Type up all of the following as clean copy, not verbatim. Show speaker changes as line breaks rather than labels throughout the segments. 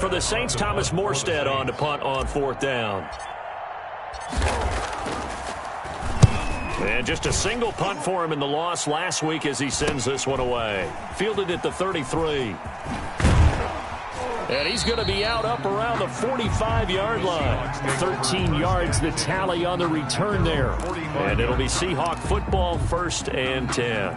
For the Saints, Thomas Morstead on to punt on 4th down. And just a single punt for him in the loss last week as he sends this one away. Fielded at the 33. And he's going to be out up around the 45-yard line. 13 yards the tally on the return there. And it'll be Seahawk football, 1st and 10.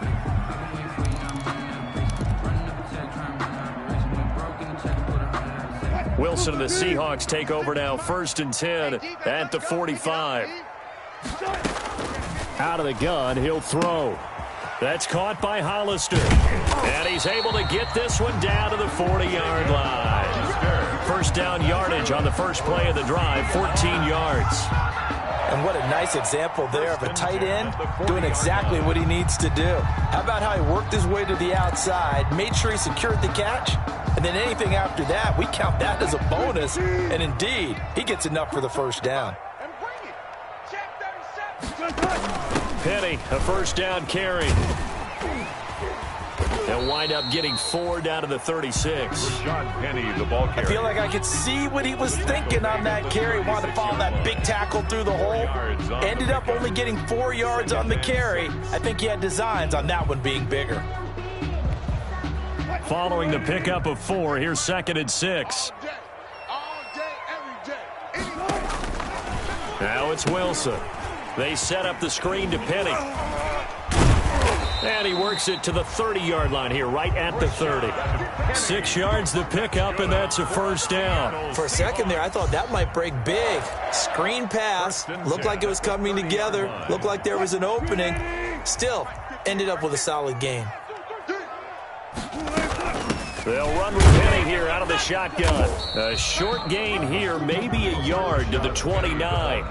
Wilson and the Seahawks take over now, 1st and 10 at the 45. Out of the gun, he'll throw. That's caught by Hollister. And he's able to get this one down to the 40-yard line. 1st down yardage on the first play of the drive, 14 yards.
And what a nice example there of a tight end doing exactly what he needs to do. How about how he worked his way to the outside, made sure he secured the catch, and then anything after that, we count that as a bonus. And indeed, he gets enough for the 1st down.
Penny, a 1st down carry. They'll wind up getting 4 down to the 36.
Penny, the ball carrier.
I feel like I could see what he was thinking on that carry. Wanted to follow that big tackle through the hole. Ended up only getting 4 yards on the carry. I think he had designs on that one being bigger.
Following the pickup of 4, here's 2nd and 6. Now it's Wilson. They set up the screen to Penny. And he works it to the 30-yard line here, right at the 30. 6 yards the pickup, and that's a 1st down.
For a second there, I thought that might break big. Screen pass. Looked like it was coming together. Looked like there was an opening. Still, ended up with a solid gain.
They'll run with Penny here out of the shotgun. A short gain here, maybe a yard to the 29.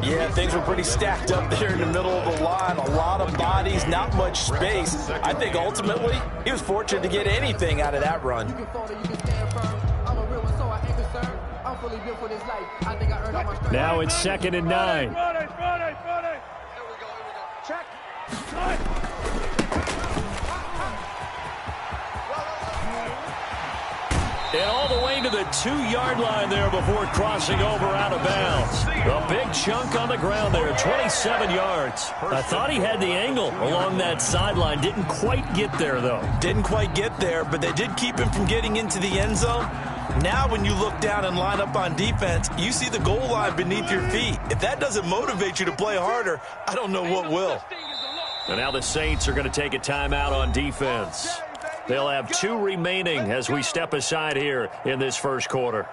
Yeah, things were pretty stacked up there in the middle of the line. A lot of bodies, not much space. I think ultimately he was fortunate to get anything out of that run.
Now it's 2nd and 9. And all the way to the 2-yard line there before crossing over out of bounds. A big chunk on the ground there, 27 yards. I thought he had the angle along that sideline. Didn't quite get there, though.
Didn't quite get there, but they did keep him from getting into the end zone. Now when you look down and line up on defense, you see the goal line beneath your feet. If that doesn't motivate you to play harder, I don't know what will.
And now the Saints are going to take a timeout on defense. They'll have 2 remaining as we step aside here in this 1st quarter.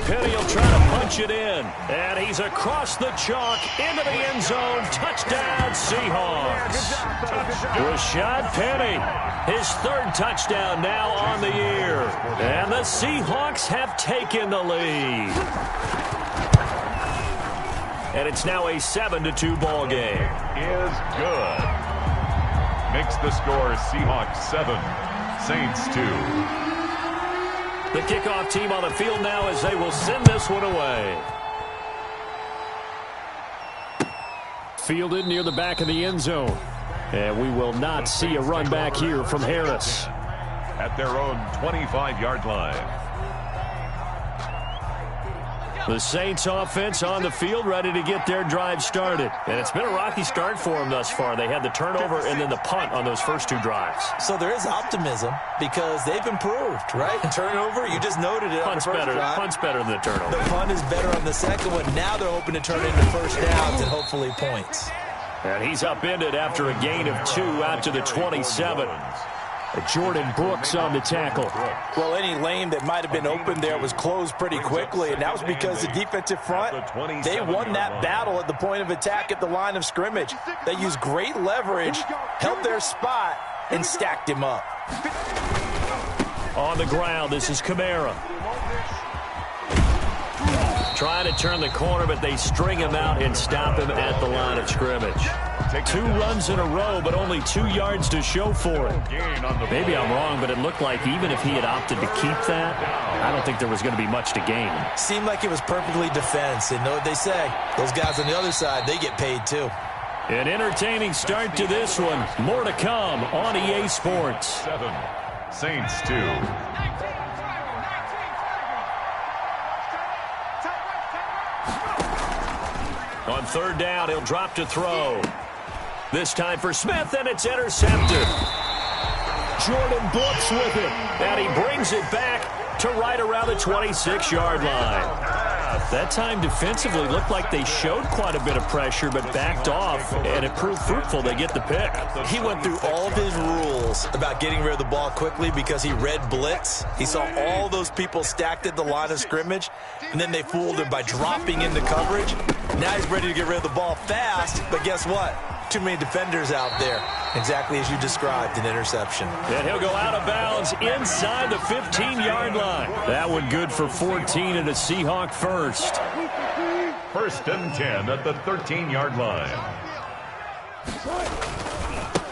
Penny will try to punch it in. And he's across the chalk into the end zone. Touchdown, Seahawks. Rashad Penny, his 3rd touchdown now on the year. And the Seahawks have taken the lead. And it's now a 7-2 ball game.
Is good. Makes the score Seahawks 7, Saints 2.
The kickoff team on the field now as they will send this one away. Fielded near the back of the end zone. And we will not see a run back here from Harris.
At their own 25-yard line.
The Saints offense on the field ready to get their drive started. And it's been a rocky start for them thus far. They had the turnover and then the punt on those first 2 drives.
So there is optimism because they've improved, right? Turnover, you just noted it.
Punt's better than the turnover.
The punt is better on the second one. Now they're hoping to turn it into 1st downs and hopefully points.
And he's upended after a gain of 2 out to the 27. Jordan Brooks on the tackle.
Well, any lane that might have been open there was closed pretty quickly, and that was because the defensive front, they won that battle at the point of attack at the line of scrimmage. They used great leverage, held their spot, and stacked him up.
On the ground, this is Kamara. Trying to turn the corner, but they string him out and stop him at the line of scrimmage. 2 runs in a row, but only 2 yards to show for it. Maybe I'm wrong, but it looked like even if he had opted to keep that, I don't think there was going to be much to gain.
Seemed like it was perfectly defense. And know what they say? Those guys on the other side, they get paid too.
An entertaining start to this one. More to come on EA Sports.
7, Saints 2.
On 3rd down, he'll drop to throw. This time for Smith, and it's intercepted. Jordan Brooks with it, and he brings it back to right around the 26-yard line. That time defensively looked like they showed quite a bit of pressure, but backed off, and it proved fruitful. They get the pick.
He went through all of his rules about getting rid of the ball quickly because he read blitz. He saw all those people stacked at the line of scrimmage, and then they fooled him by dropping into coverage. Now he's ready to get rid of the ball fast, but guess what? Too many defenders out there. Exactly as you described, an interception.
And he'll go out of bounds inside the 15-yard line. That one good for 14 and a Seahawk first.
1st and 10 at the 13-yard line.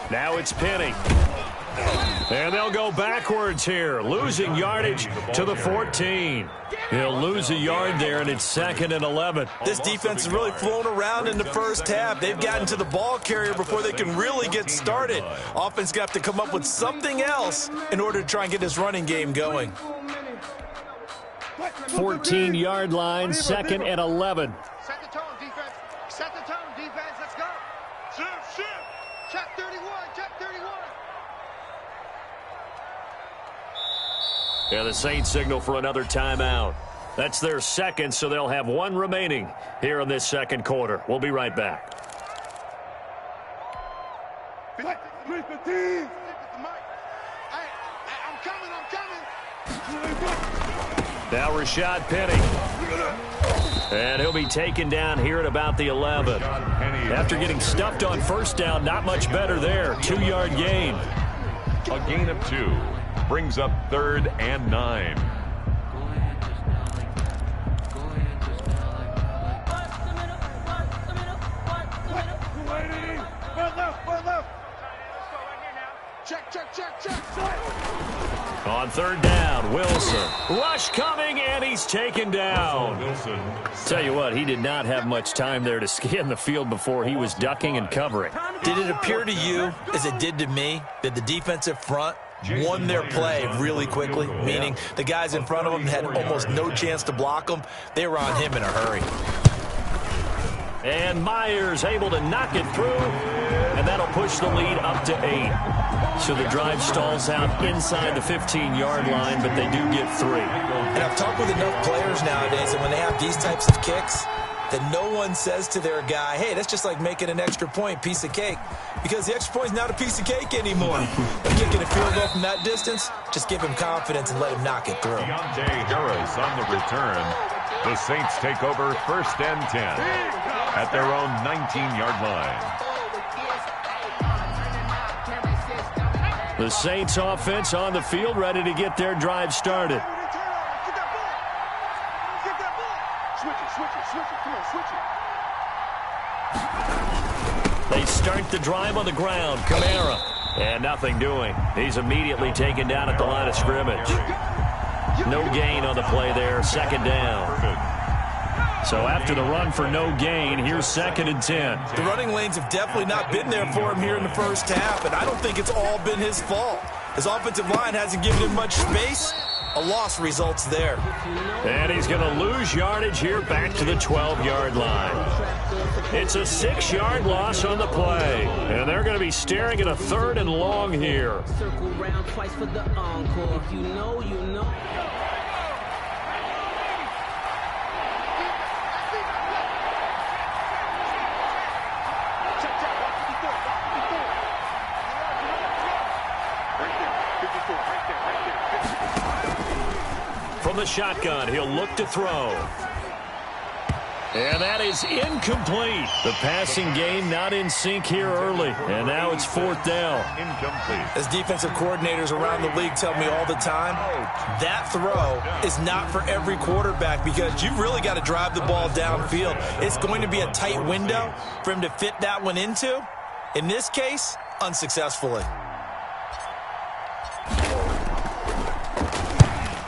Now it's Penny. And they'll go backwards here, losing yardage to the 14. He'll lose a yard there, and it's 2nd and 11.
This defense is really flown around in the first half. They've gotten to the ball carrier before they can really get started. Offense got to come up with something else in order to try and get this running game going.
14-yard line, 2nd and 11.
Set the tone, defense. Set the tone, defense. Let's go. Shift. Check 31. Check 31.
Yeah, the Saints signal for another timeout. That's their second, so they'll have 1 remaining here in this 2nd quarter. We'll be right back.
I'm coming.
Now Rashad Penny. And he'll be taken down here at about the 11. After getting stuffed on 1st down, not much better there. 2-yard gain.
A gain of 2. Brings up 3rd and 9.
On 3rd down, Wilson. Rush coming, and he's taken down.
Wilson.
Tell you what, he did not have much time there to scan the field before he was ducking and covering.
Did it appear to you, as it did to me, that the defensive front won their play really quickly? Meaning the guys in front of them had almost no chance to block them. They were on him in a hurry.
And Myers able to knock it through, and that'll push the lead up to 8. So the drive stalls out inside the 15-yard line, but they do get 3.
And I've talked with enough players nowadays, and when they have these types of kicks, that no one says to their guy, hey, that's just like making an extra point, piece of cake. Because the extra point is not a piece of cake anymore. But kicking a field goal from that distance, just give him confidence and let him knock it through.
Deontay Harris on the return. The Saints take over 1st and 10 at their own 19-yard line.
The Saints offense on the field, ready to get their drive started. They start the drive on the ground. Kamara. And nothing doing. He's immediately taken down at the line of scrimmage. No gain on the play there. 2nd down. So after the run for no gain, here's 2nd and 10.
The running lanes have definitely not been there for him here in the first half, and I don't think it's all been his fault. His offensive line hasn't given him much space. A loss results there.
And he's going to lose yardage here back to the 12-yard line. It's a 6-yard loss on the play, and they're going to be staring at a 3rd and long here.
Circle round twice for the encore. If you know, you know.
From the shotgun, he'll look to throw. And that is incomplete. The passing game not in sync here early. And now it's 4th down.
Incomplete.
As defensive coordinators around the league tell me all the time, that throw is not for every quarterback because you've really got to drive the ball downfield. It's going to be a tight window for him to fit that one into. In this case, unsuccessfully.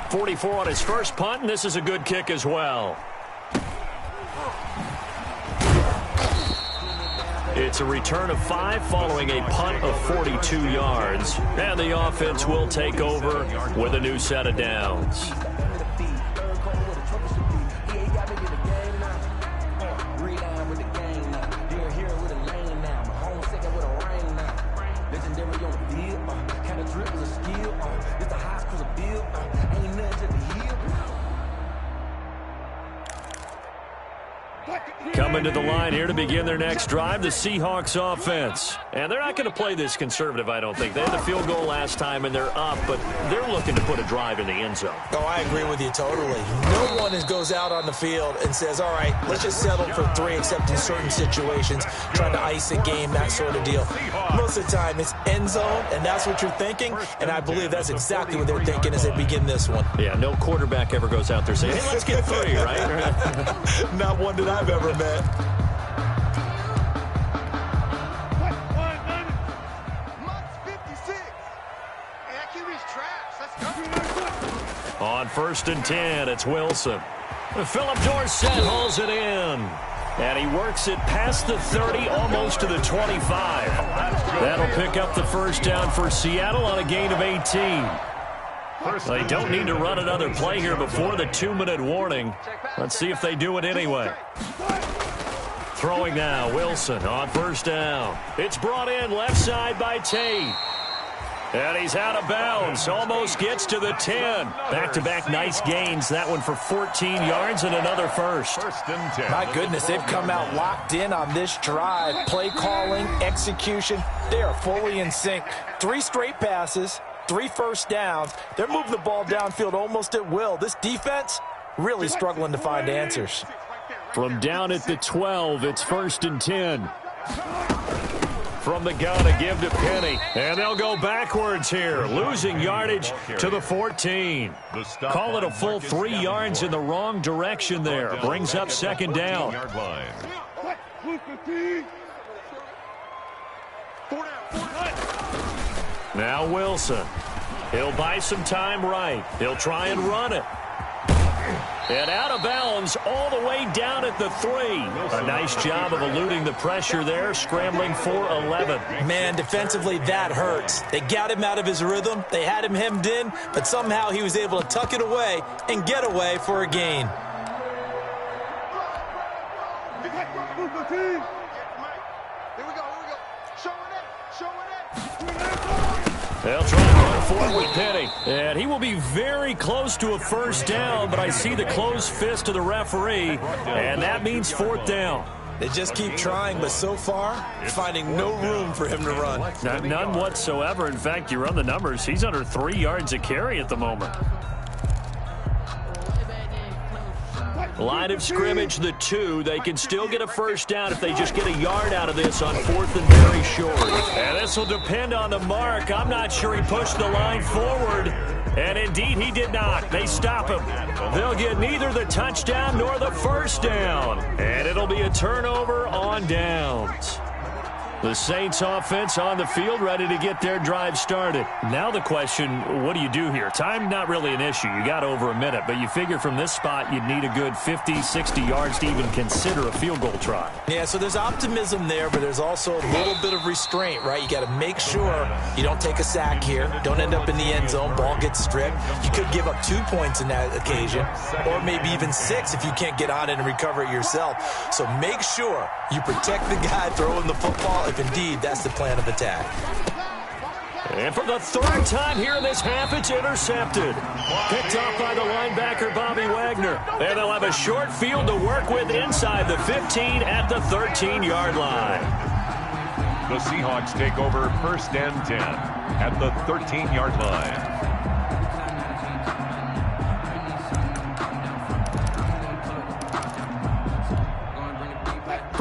44 on his first punt, and this is a good kick as well. It's a return of 5 following a punt of 42 yards. And the offense will take over with a new set of downs. Coming to the line here to begin their next drive, the Seahawks offense. And they're not going to play this conservative, I don't think. They had the field goal last time, and they're up, but they're looking to put a drive in the end zone.
Oh, I agree with you totally. No one goes out on the field and says, all right, let's just settle for 3, except in certain situations, trying to ice a game, that sort of deal. Most of the time, it's end zone, and that's what you're thinking, and I believe that's exactly what they're thinking as they begin this one.
Yeah, no quarterback ever goes out there saying, hey, let's get 3, right?
Not one that I've ever met.
On 1st and 10, it's Wilson. Philip Dorsett hauls it in. And he works it past the 30, almost to the 25. That'll pick up the first down for Seattle on a gain of 18. They don't need to run another play here before the 2-minute warning. Let's see if they do it anyway. Throwing now, Wilson on 1st down. It's brought in left side by Tate. And he's out of bounds. Almost gets to the 10. Back-to-back nice gains. That one for 14 yards and another first.
1st and 10.
My goodness, they've come out locked in on this drive. Play calling, execution, they are fully in sync. 3 straight passes, 3 first downs. They're moving the ball downfield almost at will. This defense really struggling to find answers.
From down at the 12, it's 1st and 10. From the gun, a give to Penny. And they'll go backwards here, losing yardage to the 14. Call it a full 3 yards in the wrong direction there. Brings up 2nd down. Now Wilson. He'll buy some time right. He'll try and run it. And out of bounds all the way down at the 3. A nice job of eluding the pressure there, scrambling for 11.
Man, defensively, that hurts. They got him out of his rhythm. They had him hemmed in, but somehow he was able to tuck it away and get away for a gain.
They'll try to run forward with Penny. And he will be very close to a first down, but I see the closed fist of the referee, and that means 4th down.
They just keep trying, but so far, finding no room for him to run.
None whatsoever. In fact, you run the numbers. He's under 3 yards a carry at the moment. Line of scrimmage, the 2. They can still get a first down if they just get a yard out of this on 4th and very short. And this will depend on the mark. I'm not sure he pushed the line forward. And indeed, he did not. They stop him. They'll get neither the touchdown nor the first down. And it'll be a turnover on downs. The Saints offense on the field, ready to get their drive started. Now the question, what do you do here? Time, not really an issue. You got over a minute, but you figure from this spot you'd need a good 50, 60 yards to even consider a field goal try.
Yeah, so there's optimism there, but there's also a little bit of restraint, right? You got to make sure you don't take a sack here. Don't end up in the end zone. Ball gets stripped. You could give up 2 points in that occasion, or maybe even 6 if you can't get on it and recover it yourself. So make sure you protect the guy throwing the football, if indeed that's the plan of attack.
And for the 3rd time here in this half, it's intercepted. Picked off by the linebacker, Bobby Wagner. And they'll have a short field to work with inside the 15 at the 13-yard line.
The Seahawks take over 1st and 10 at the 13-yard line.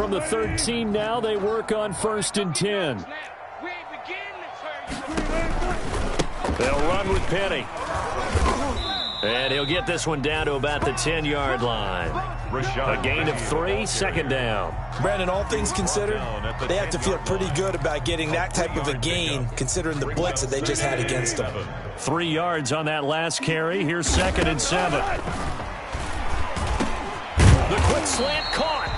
from the 13 now. They work on 1st and 10. They'll run with Penny. And he'll get this one down to about the 10-yard line. A gain of 3, 2nd down.
Brandon, all things considered, they have to feel pretty good about getting that type of a gain, considering the blitz that they just had against them.
3 yards on that last carry. Here's 2nd and 7. The quick slant caught.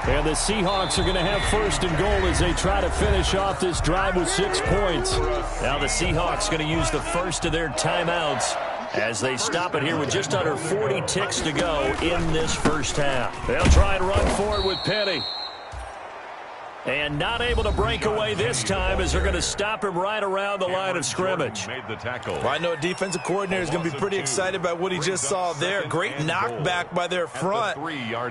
And the Seahawks are going to have 1st and goal as they try to finish off this drive with 6 points. Now the Seahawks going to use the first of their timeouts as they stop it here with just under 40 ticks to go in this first half. They'll try and run forward with Penny. And not able to break away this time as they're going to stop him right around the line of scrimmage.
Made the tackle.
Well, I know a defensive coordinator is going to be pretty excited by what he just saw there. Great knockback by their front.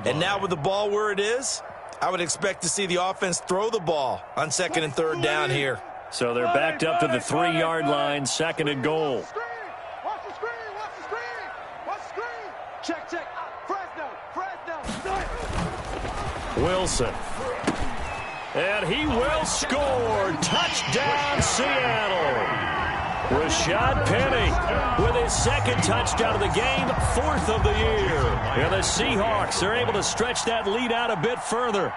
And now with the ball where it is, I would expect to see the offense throw the ball on 2nd and 3rd down here.
So they're backed up to the 3-yard line, 2nd and goal.
Watch the screen, watch the screen, watch the screen. Check, check. Fresno.
Wilson. And he will score. Touchdown, Seattle. Rashad Penny with his 2nd touchdown of the game, 4th of the year. And the Seahawks are able to stretch that lead out a bit further.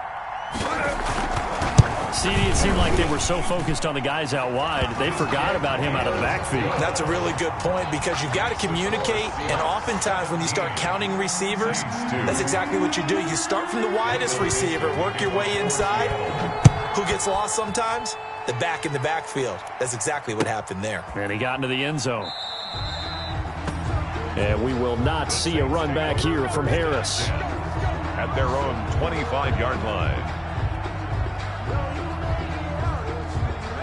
CD, it seemed like they were so focused on the guys out wide, they forgot about him out of the backfield.
That's a really good point because you've got to communicate, and oftentimes when you start counting receivers, that's exactly what you do. You start from the widest receiver, work your way inside. Who gets lost sometimes? The back in the backfield. That's exactly what happened there.
And he got into the end zone. And we will not see a run back here from Harris.
At their own 25-yard line.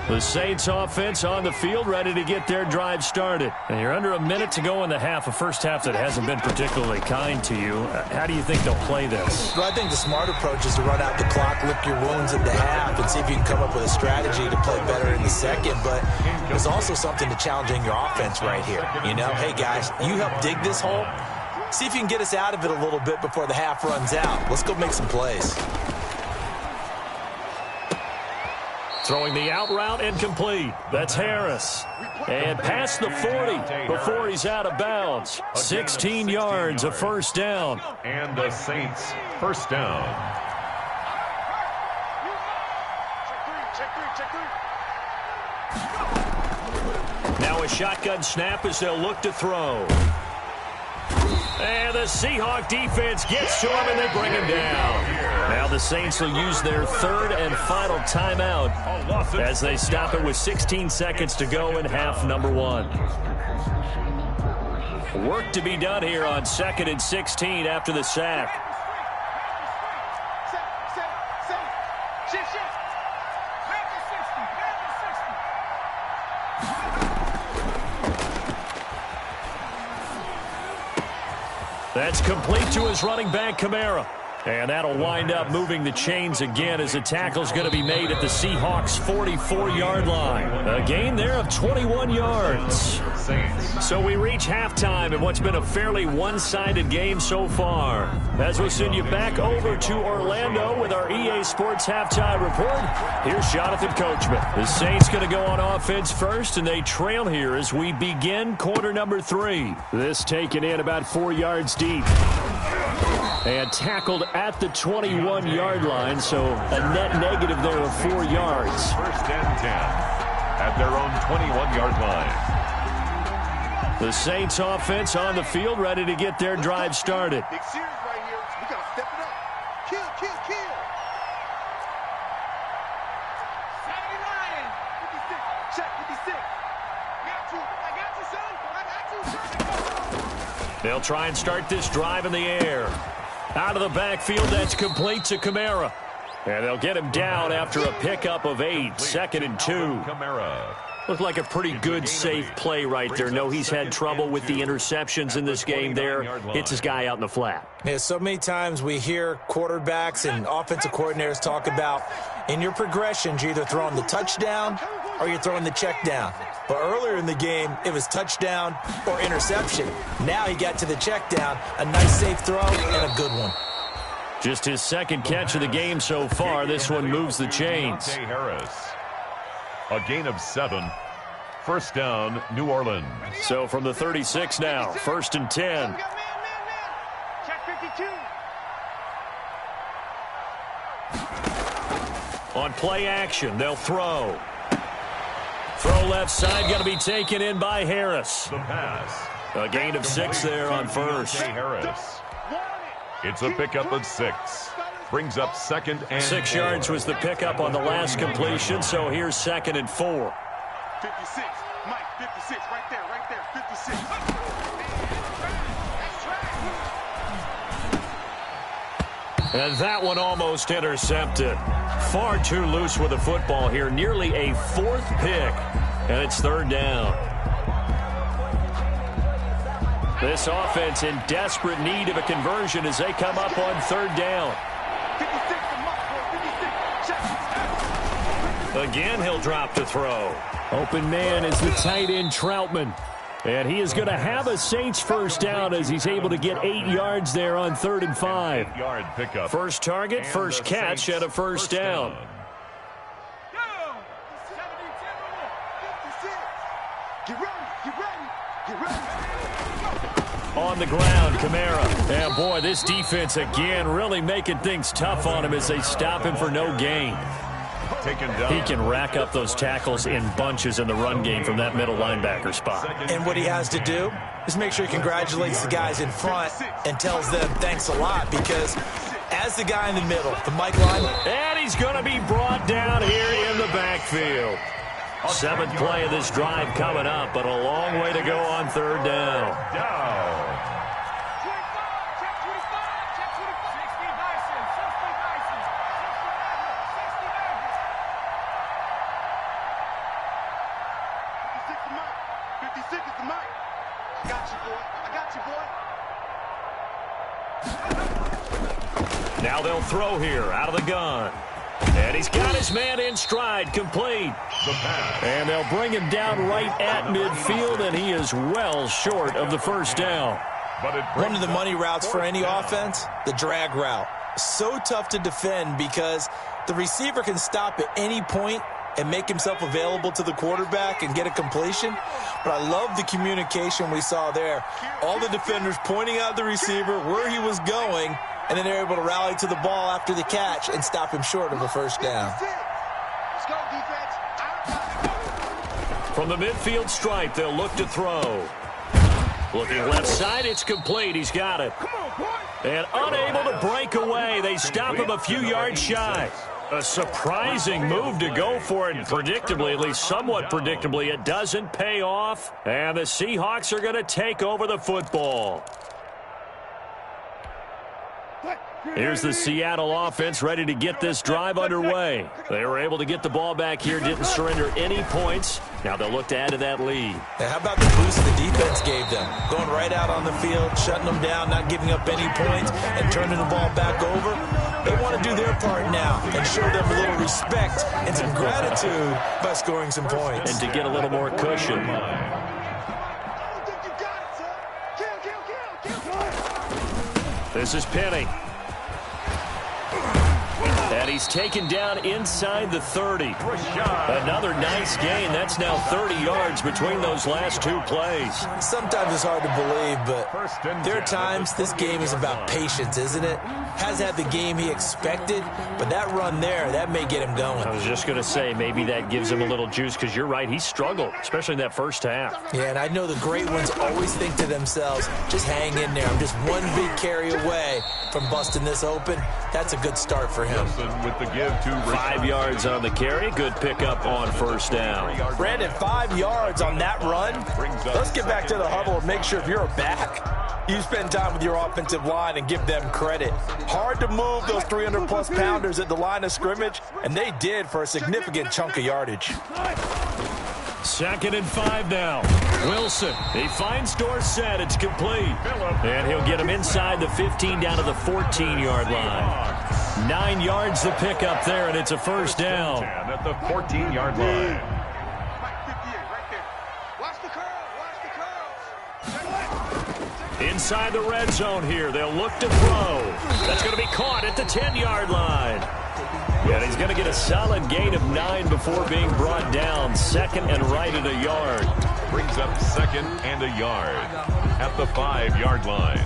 The Saints offense on the field, ready to get their drive started. And you're under a minute to go in the half, a first half that hasn't been particularly kind to you. How do you think they'll play this?
Well, I think the smart approach is to run out the clock, lick your wounds at the half, and see if you can come up with a strategy to play better in the second. But there's also something to challenging your offense right here. You know, hey, guys, you help dig this hole. See if you can get us out of it a little bit before the half runs out. Let's go make some plays.
Throwing the out route incomplete. That's Harris. And past the 40 before he's out of bounds. 16 yards, a 1st down.
And the Saints, 1st down.
Now a shotgun snap as they'll look to throw. And the Seahawk defense gets to him, and they bring him down. Now the Saints will use their 3rd and final timeout as they stop it with 16 seconds to go in half number 1. Work to be done here on 2nd and 16 after the sack. That's complete to his running back, Kamara. And that'll wind up moving the chains again as the tackle's going to be made at the Seahawks' 44-yard line. A gain there of 21 yards. So we reach halftime in what's been a fairly one-sided game so far. As we send you back over to Orlando with our EA Sports Halftime Report, here's Jonathan Coachman. The Saints going to go on offense first, and they trail here as we begin quarter number 3. This taken in about 4 yards deep. And tackled at the 21-yard line, so a net negative there of 4 yards.
1st and 10 at their own 21-yard line.
The Saints offense on the field, ready to get their drive started.
Big series right here. We got to step it up. Kill, kill, kill. 79. 56. Check 56. I got you, son.
They'll try and start this drive in the air. Out of the backfield, that's complete to Kamara. And they'll get him down after a pickup of 8, 2nd and 2.
Kamara.
Looked like a pretty good, safe play right there. No, he's had trouble with the interceptions in this game there. Hits his guy out in the flat.
Yeah, so many times we hear quarterbacks and offensive coordinators talk about in your progressions, you're either throwing the touchdown or you're throwing the check down. But earlier in the game, it was touchdown or interception. Now he got to the check down, a nice safe throw and a good one.
Just his second catch of the game so far. This one moves the chains.
Harris. A gain of 7. First down, New Orleans.
So from the 36 now, 1st and 10.
Check 52.
On play action, they'll throw. Throw left side, going to be taken in by Harris.
The pass.
A gain of 6 there on first.
Harris. It's a pickup of 6. Brings up 2nd and
6 yards was the pickup on the last completion, so here's 2nd and 4.
56. Mike, 56. Right there, 56.
And that one almost intercepted. Far too loose with the football here. Nearly a 4th pick. And it's 3rd down. This offense in desperate need of a conversion as they come up on 3rd down.
56.
Again, he'll drop to throw. Open man is the tight end Troutman. And he is going to have a Saints first down as he's able to get 8 yards there on 3rd and 5.
8-yard pickup.
First target, first catch, and a first down.
Get ready, get ready, get ready.
On the ground, Kamara. And boy, this defense again really making things tough on him as they stop him for no gain.
Taken down.
He can rack up those tackles in bunches in the run game from that middle linebacker spot.
And what he has to do is make sure he congratulates the guys in front and tells them thanks a lot, because as the guy in the middle, the Mike line.
And he's going to be brought down here in the backfield. 7th play of this drive coming up, but a long way to go on 3rd down. Now they'll throw here out of the gun. And he's got his man in stride, complete.
The pass.
And they'll bring him down right at midfield, and he is well short of the first down.
But
One of the money routes for any offense, the drag route. So tough to defend because the receiver can stop at any point and make himself available to the quarterback and get a completion. But I love the communication we saw there. All the defenders pointing out the receiver, where he was going, and then they're able to rally to the ball after the catch and stop him short of a first down.
Let's go, defense.
From the midfield stripe, they'll look to throw. Looking left side, it's complete. He's got it. And unable to break away. They stop him a few yards shy. A surprising move to go for it. Predictably, at least somewhat predictably, it doesn't pay off. And the Seahawks are going to take over the football. Here's the Seattle offense ready to get this drive underway. They were able to get the ball back here, didn't surrender any points. Now they'll look to add to that lead.
And how about the boost the defense gave them? Going right out on the field, shutting them down, not giving up any points, and turning the ball back over. They want to do their part now and show them a little respect and some gratitude by scoring some points.
And to get a little more cushion. This is Penny. And he's taken down inside the 30. Another nice gain. That's now 30 yards between those last 2 plays.
Sometimes it's hard to believe, but there are times this game is about patience, isn't it? Has had the game he expected, but that run there, that may get him going.
I was just going to say, maybe that gives him a little juice, because you're right, he struggled, especially in that first half.
Yeah, and I know the great ones always think to themselves, just hang in there. I'm just one big carry away from busting this open. That's a good start for him.
With the give to
5 yards on the carry. Good pickup on first down.
Brandon, 5 yards on that run. Let's get back to the huddle and make sure if you're a back, you spend time with your offensive line and give them credit. Hard to move those 300-plus pounders at the line of scrimmage, and they did for a significant chunk of yardage.
2nd and 5 now. Wilson, he finds Dorsett. It's complete. And he'll get him inside the 15 down to the 14-yard line. 9 yards the pickup there, and it's a first down.
At the 14-yard line.
Inside the red zone here. They'll look to throw. That's going to be caught at the 10-yard line. And he's going to get a solid gain of 9 before being brought down. Second and right at a yard.
Brings up second and a yard at the 5-yard line.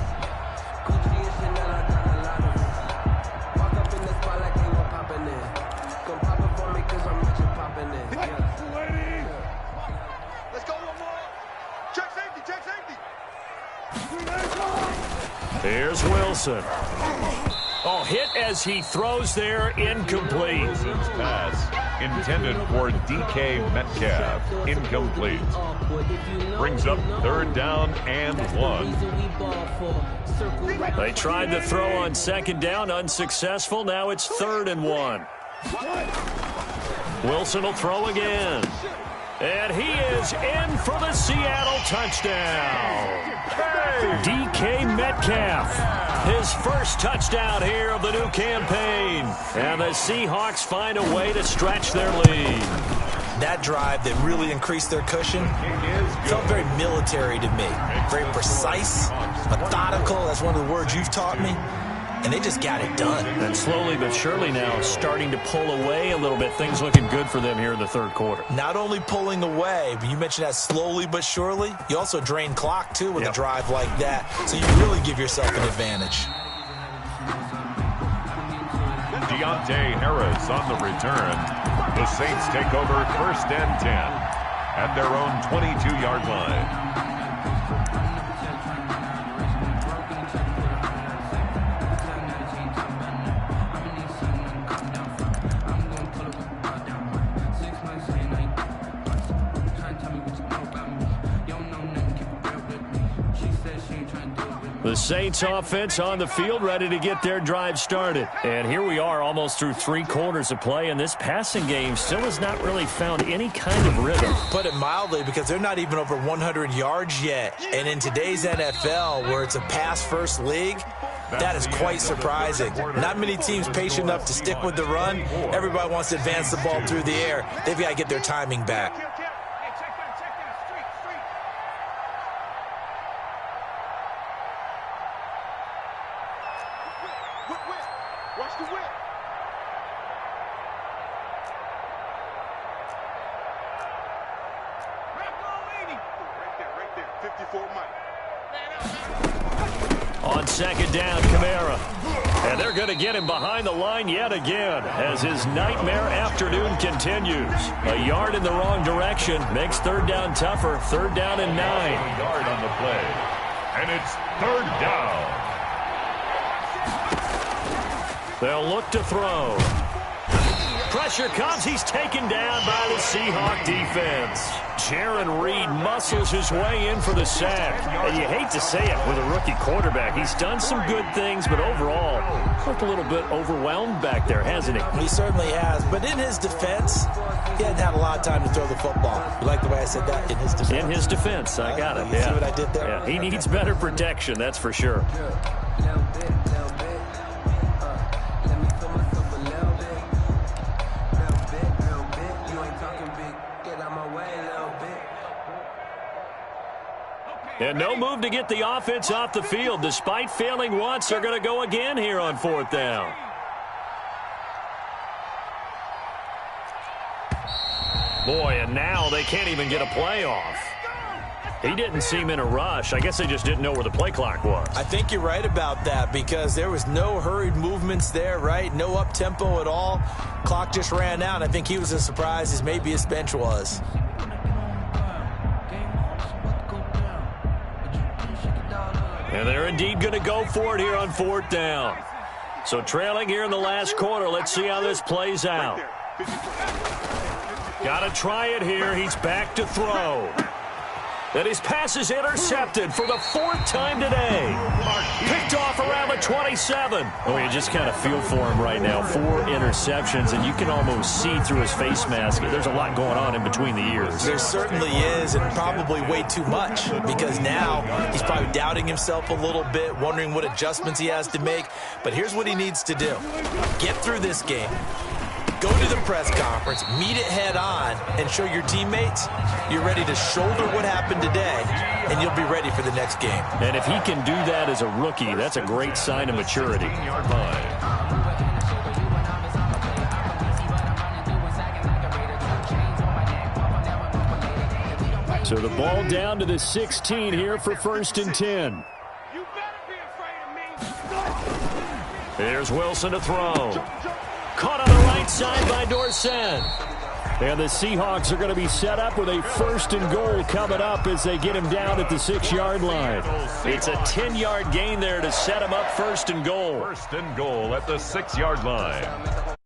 Let's go one more. Check safety, check safety.
Here's Wilson. Oh, hit as he throws there, incomplete.
Wilson's pass intended for DK Metcalf, incomplete. Brings up third down and 1.
They tried to throw on second down, unsuccessful. Now it's 3rd and 1. Wilson will throw again. And he is in for the Seattle touchdown. DK Metcalf, his first touchdown here of the new campaign. And the Seahawks find a way to stretch their lead.
That drive that really increased their cushion felt very military to me. Very precise, methodical, that's one of the words you've taught me. And they just got it done.
And slowly but surely now starting to pull away a little bit. Things looking good for them here in the third quarter.
Not only pulling away, but you mentioned that slowly but surely. You also drain clock, too, with a drive like that. So you really give yourself an advantage.
Deontay Harris on the return. The Saints take over 1st and 10 at their own 22-yard line.
The Saints offense on the field, ready to get their drive started. And here we are almost through 3 quarters of play, and this passing game still has not really found any kind of rhythm.
Put it mildly, because they're not even over 100 yards yet. And in today's NFL, where it's a pass-first league, that is quite surprising. Not many teams patient enough to stick with the run. Everybody wants to advance the ball through the air. They've got to get their timing back.
Watch the whip. Right there. 54 Mike.
On second down, Kamara. And they're going to get him behind the line yet again as his nightmare afternoon continues. A yard in the wrong direction makes third down tougher. 3rd down and 9.
Yard on the play. And it's 3rd down.
They'll look to throw. Pressure comes. He's taken down by the Seahawk defense. Jaron Reed muscles his way in for the sack. And you hate to say it with a rookie quarterback. He's done some good things, but overall, looked a little bit overwhelmed back there, hasn't he?
He certainly has. But in his defense, he hadn't had a lot of time to throw the football. You like the way I said that? In his defense.
In his defense. I got it.
You see what I did there?
Yeah, he needs better protection, that's for sure. And no move to get the offense off the field. Despite failing once, they're going to go again here on 4th down. Boy, and now they can't even get a play off. He didn't seem in a rush. I guess they just didn't know where the play clock was.
I think you're right about that because there was no hurried movements there, right? No up-tempo at all. Clock just ran out. I think he was as surprised as maybe his bench was.
And they're indeed going to go for it here on 4th down. So trailing here in the last quarter. Let's see how this plays out. Got to try it here. He's back to throw. And his pass is intercepted for the 4th time today. Picked off around the 27. Oh, you just kind of feel for him right now. 4 interceptions, and you can almost see through his face mask. There's a lot going on in between the ears.
There certainly is, and probably way too much, because now he's probably doubting himself a little bit, wondering what adjustments he has to make. But here's what he needs to do. Get through this game. go to the press conference, meet it head on, and show your teammates you're ready to shoulder what happened today, and you'll be ready for the next game.
And if he can do that as a rookie, that's a great sign of maturity.
16-yard line.
So the ball down to the 16 here for 1st and 10.
You better be afraid of me.
Here's Wilson to throw. Caught on the right side by Dorsett. And the Seahawks are going to be set up with a 1st and goal coming up as they get him down at the 6-yard line. It's a 10-yard gain there to set him up 1st and goal.
1st and goal at the 6-yard line.